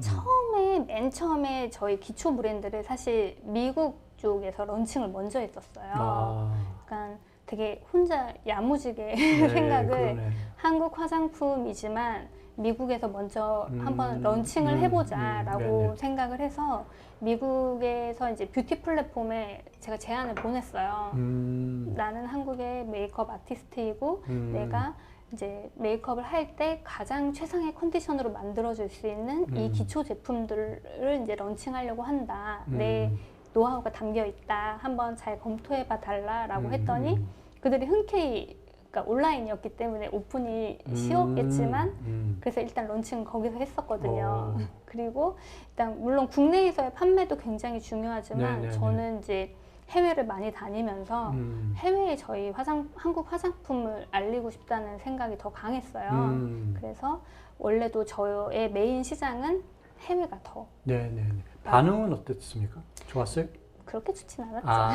맨 처음에 저희 기초 브랜드를 사실 미국 쪽에서 런칭을 먼저 했었어요. 아, 약간 되게 혼자 야무지게 네, 생각을 그러네. 한국 화장품이지만 미국에서 먼저 한번 런칭을 해보자라고 네네. 생각을 해서 미국에서 이제 뷰티 플랫폼에 제가 제안을 보냈어요. 나는 한국의 메이크업 아티스트이고 내가 이제 메이크업을 할 때 가장 최상의 컨디션으로 만들어줄 수 있는 이 기초 제품들을 이제 런칭하려고 한다. 내 노하우가 담겨 있다. 한번 잘 검토해봐 달라라고 했더니 그들이 흔쾌히, 그러니까 온라인이었기 때문에 오픈이 쉬웠겠지만 그래서 일단 런칭은 거기서 했었거든요. 그리고 일단 물론 국내에서의 판매도 굉장히 중요하지만 네네네. 저는 이제 해외를 많이 다니면서 해외에 저희 한국 화장품을 알리고 싶다는 생각이 더 강했어요. 그래서 원래도 저의 메인 시장은 해외가 더 네네. 반응은 어땠습니까? 좋았어요? 그렇게 좋진 않았죠. 아,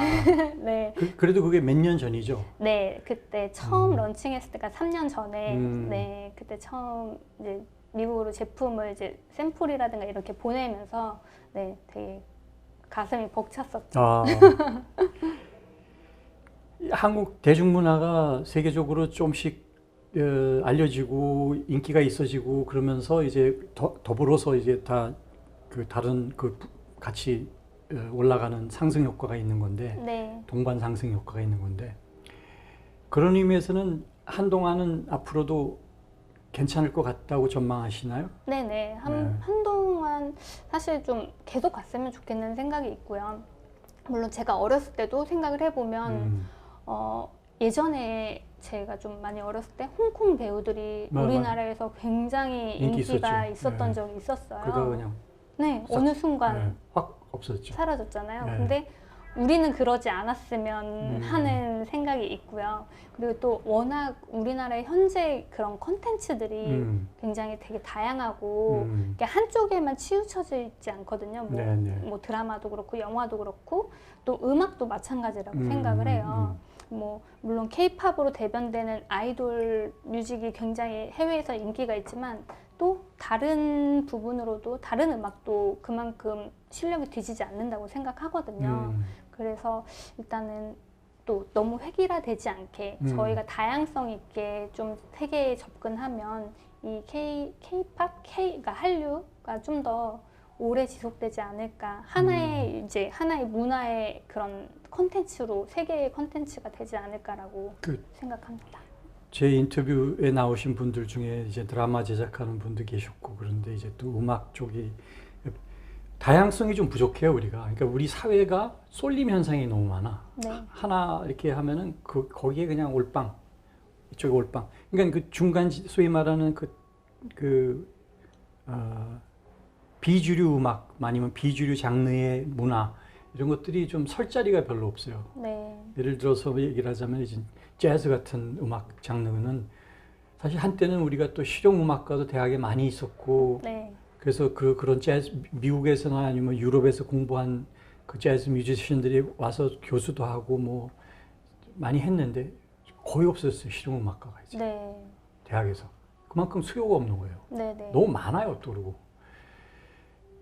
네. 그래도 그게 몇 년 전이죠? 네, 그때 처음 런칭했을 때가 3년 전에, 네, 그때 처음 이제 미국으로 제품을 이제 샘플이라든가 이렇게 보내면서, 네, 되게 가슴이 벅찼었죠. 아, 한국 대중문화가 세계적으로 좀씩 알려지고 인기가 있어지고 그러면서 이제 더불어서 이제 다 그 다른 그 같이 올라가는 상승 효과가 있는 건데, 네, 동반 상승 효과가 있는 건데, 그런 의미에서는 한동안은 앞으로도 괜찮을 것 같다고 전망하시나요? 네네. 네. 한동안 사실 좀 계속 갔으면 좋겠는 생각이 있고요. 물론 제가 어렸을 때도 생각을 해보면, 예전에 제가 좀 많이 어렸을 때 홍콩 배우들이 맞아요. 우리나라에서 굉장히 인기 인기가 있었죠. 있었던 네. 적이 있었어요. 그러다가 그냥 네, 싹, 어느 순간 네, 확 없어졌죠. 사라졌잖아요. 네. 근데 우리는 그러지 않았으면 하는 생각이 있고요. 그리고 또 워낙 우리나라의 현재 그런 콘텐츠들이 굉장히 되게 다양하고 이게 한쪽에만 치우쳐져 있지 않거든요. 뭐, 네네. 뭐 드라마도 그렇고 영화도 그렇고 또 음악도 마찬가지라고 생각을 해요. 뭐 물론 케이팝으로 대변되는 아이돌 뮤직이 굉장히 해외에서 인기가 있지만 또 다른 부분으로도 다른 음악도 그만큼 실력이 뒤지지 않는다고 생각하거든요. 그래서 일단은 또 너무 획일화되지 않게 저희가 다양성 있게 좀 세계에 접근하면 이 K-팝, 그러니까 한류가 좀 더 오래 지속되지 않을까. 이제 하나의 문화의 그런 콘텐츠로 세계의 콘텐츠가 되지 않을까라고 생각합니다. 제 인터뷰에 나오신 분들 중에 이제 드라마 제작하는 분도 계셨고, 그런데 이제 또 음악 쪽이 다양성이 좀 부족해요, 우리가. 그러니까 우리 사회가 쏠림 현상이 너무 많아. 네. 하나 이렇게 하면은 거기에 그냥 올빵, 이쪽에 올빵. 그러니까 그 중간 소위 말하는 비주류 음악 아니면 비주류 장르의 문화 이런 것들이 좀 설 자리가 별로 없어요. 네. 예를 들어서 얘기를 하자면 이제 재즈 같은 음악 장르는 사실 한때는 우리가 또 실용 음악과도 대학에 많이 있었고, 네. 그래서 그런 재즈 미국에서나 아니면 유럽에서 공부한 그 재즈 뮤지션들이 와서 교수도 하고 뭐 많이 했는데 거의 없었어요, 실용 음악과가 이제 네. 대학에서. 그만큼 수요가 없는 거예요. 네. 네. 너무 많아요, 또 그러고.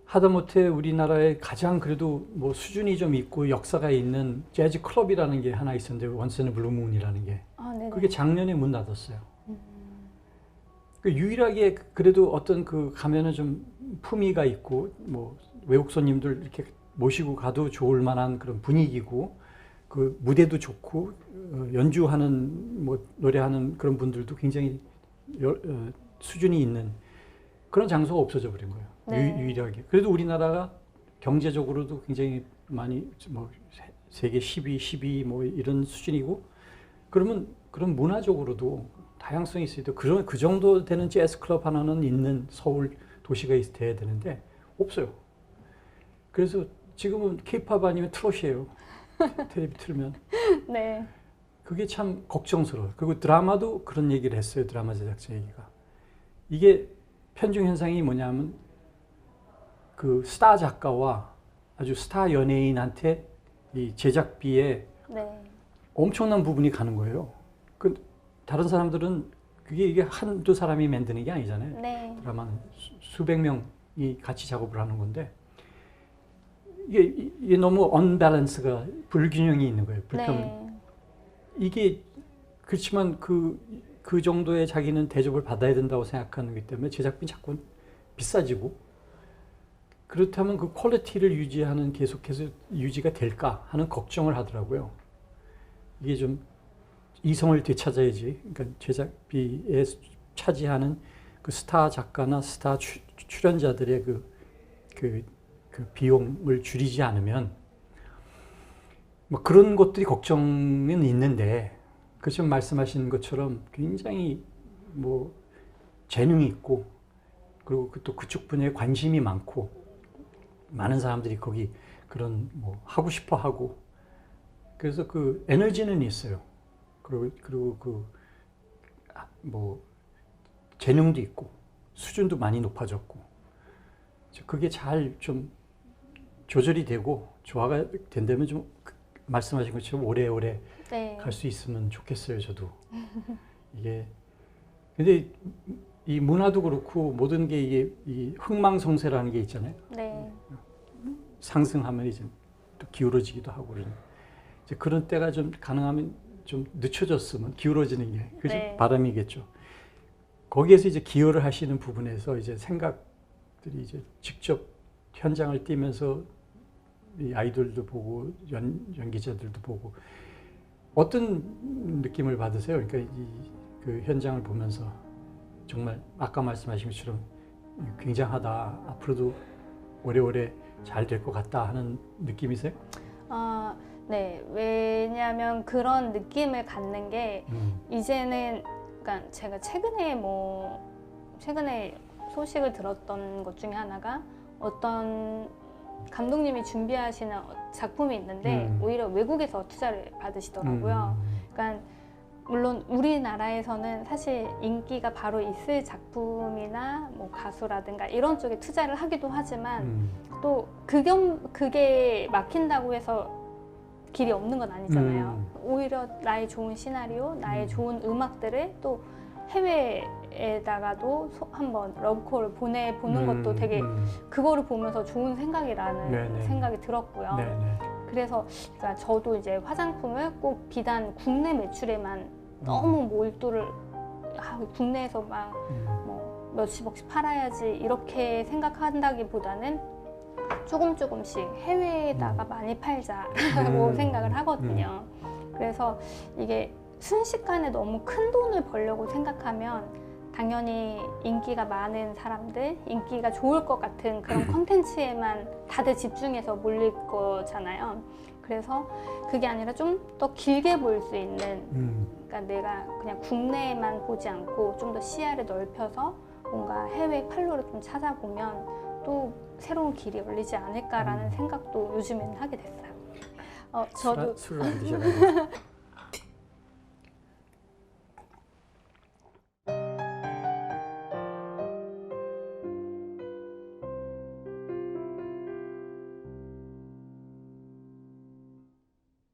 하다못해 우리나라에 가장 그래도 뭐 수준이 좀 있고 역사가 있는 재즈 클럽이라는 게 하나 있었는데, 원스 인 블루 문이라는 게. 아, 네네. 그게 작년에 문 닫았어요. 그 유일하게 그래도 어떤 가면은 좀 품위가 있고 뭐 외국 손님들 이렇게 모시고 가도 좋을 만한 그런 분위기고, 그 무대도 좋고 연주하는 뭐 노래하는 그런 분들도 굉장히 수준이 있는 그런 장소가 없어져 버린 거예요. 네. 유일하게. 그래도 우리나라가 경제적으로도 굉장히 많이 뭐 세계 10위, 12위 뭐 이런 수준이고, 그러면 그런 문화적으로도 다양성이 있어야 돼. 그 정도 되는 재즈 클럽 하나는 있는 서울 도시가 돼야 되는데 없어요. 그래서 지금은 케이팝 아니면 트롯이에요. 텔레비 틀면. 네. 그게 참 걱정스러워요. 그리고 드라마도 그런 얘기를 했어요. 드라마 제작자 얘기가. 이게 편중 현상이 뭐냐면 그 스타 작가와 아주 스타 연예인한테 이 제작비에 네. 엄청난 부분이 가는 거예요. 그 다른 사람들은 이게 한두 사람이 만드는 게 아니잖아요. 네. 드라마는 수백 명이 같이 작업을 하는 건데, 이게 너무 언밸런스가 불균형이 있는 거예요. 불평. 네. 이게 그렇지만 그 정도의 자기는 대접을 받아야 된다고 생각하는 것 때문에 제작비 자꾸 비싸지고 그렇다면 그 퀄리티를 유지하는 계속해서 유지가 될까 하는 걱정을 하더라고요. 이게 좀 이성을 되찾아야지. 그러니까 제작비에 차지하는 그 스타 작가나 스타 출연자들의 그 비용을 줄이지 않으면 뭐 그런 것들이 걱정은 있는데 그 지금 말씀하신 것처럼 굉장히 뭐 재능이 있고 그리고 또 그쪽 분야에 관심이 많고 많은 사람들이 거기 그런 뭐 하고 싶어 하고 그래서 그 에너지는 있어요. 그리고 그 뭐 재능도 있고 수준도 많이 높아졌고 그게 잘 좀 조절이 되고 조화가 된다면 좀 말씀하신 것처럼 오래오래 네. 갈 수 있으면 좋겠어요. 저도 이게 근데 이 문화도 그렇고 모든 게 이게 이 흥망성쇠라는 게 있잖아요. 네. 상승하면 이제 또 기울어지기도 하고 그런 이제 그런 때가 좀 가능하면 좀 늦춰졌으면 기울어지는 게 그죠? 네. 바람이겠죠. 거기에서 이제 기여를 하시는 부분에서 이제 생각들이 이제 직접 현장을 뛰면서 이 아이돌도 보고 연기자들도 보고 어떤 느낌을 받으세요? 그러니까 그 현장을 보면서 정말 아까 말씀하신 것처럼 굉장하다. 앞으로도 오래오래 잘 될 것 같다 하는 느낌이세요? 네. 왜냐하면 그런 느낌을 갖는 게 이제는 그러니까 제가 최근에 소식을 들었던 것 중에 하나가 어떤 감독님이 준비하시는 작품이 있는데 오히려 외국에서 투자를 받으시더라고요. 그러니까 물론 우리나라에서는 사실 인기가 바로 있을 작품이나 뭐 가수라든가 이런 쪽에 투자를 하기도 하지만 또 그게 막힌다고 해서 길이 없는 건 아니잖아요. 오히려 나의 좋은 시나리오, 나의 좋은 음악들을 또 해외에다가도 한번 러브콜을 보내보는 것도 되게 그거를 보면서 좋은 생각이라는 네네. 생각이 들었고요. 네네. 그래서 그러니까 저도 이제 화장품을 꼭 비단 국내 매출에만 너무 몰두를 국내에서 막 뭐 몇십억씩 팔아야지 이렇게 생각한다기보다는 조금씩 해외에다가 많이 팔자라고 생각을 하거든요. 그래서 이게 순식간에 너무 큰 돈을 벌려고 생각하면 당연히 인기가 많은 사람들, 인기가 좋을 것 같은 그런 콘텐츠에만 다들 집중해서 몰릴 거잖아요. 그래서 그게 아니라 좀 더 길게 볼 수 있는 그러니까 내가 그냥 국내에만 보지 않고 좀 더 시야를 넓혀서 뭔가 해외 판로를 좀 찾아보면 또 새로운 길이 열리지 않을까라는 생각도 요즘에는 하게 됐어요. 저도 술을 안 드셔가지고